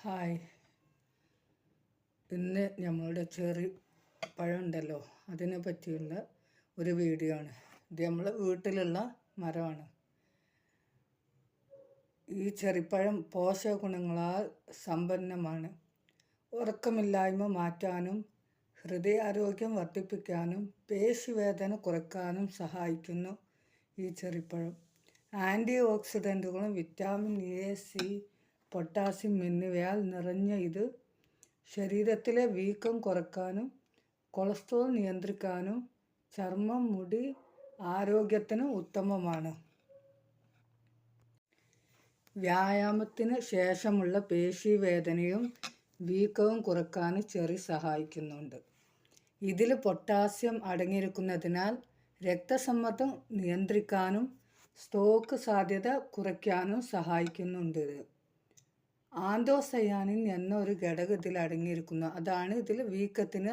Hi. ഇന്ന് നമ്മളുടെ cherry പഴം ഉണ്ടല്ലോ, അതിനെ പറ്റിയുള്ള ഒരു വീഡിയോ ആണ്. ഇത് നമ്മളെ വീട്ടിലുള്ള മരമാണ്. ഈ ചെറിപ്പഴം പോഷക ഗുണങ്ങളാൽ സമ്പന്നമാണ്. ഉറക്കമില്ലായ്മ മാറ്റാനും ഹൃദയാരോഗ്യം വർദ്ധിപ്പിക്കാനും പേശിവേദന കുറയ്ക്കാനും സഹായിക്കുന്നു ഈ ചെറിപ്പഴം. ആൻറ്റി ഓക്സിഡൻറ്റുകളും വിറ്റാമിൻ എ, സി, പൊട്ടാസ്യം എന്നിവയാൽ നിറഞ്ഞ ഇത് ശരീരത്തിലെ വീക്കം കുറയ്ക്കാനും കൊളസ്ട്രോൾ നിയന്ത്രിക്കാനും ചർമ്മം, മുടി ആരോഗ്യത്തിന് ഉത്തമമാണ്. വ്യായാമത്തിന് ശേഷമുള്ള പേശിവേദനയും വീക്കവും കുറയ്ക്കാൻ ചെറി സഹായിക്കുന്നുണ്ട്. ഇതിൽ പൊട്ടാസ്യം അടങ്ങിയിരിക്കുന്നതിനാൽ രക്തസമ്മർദ്ദം നിയന്ത്രിക്കാനും സ്ട്രോക്ക് സാധ്യത കുറയ്ക്കാനും സഹായിക്കുന്നുണ്ട്. ആന്തോസയാനിൻ എന്ന ഒരു ഘടകം ഇതിൽ അടങ്ങിയിരിക്കുന്നു. അതാണ് ഇതിൽ വീക്കത്തിന്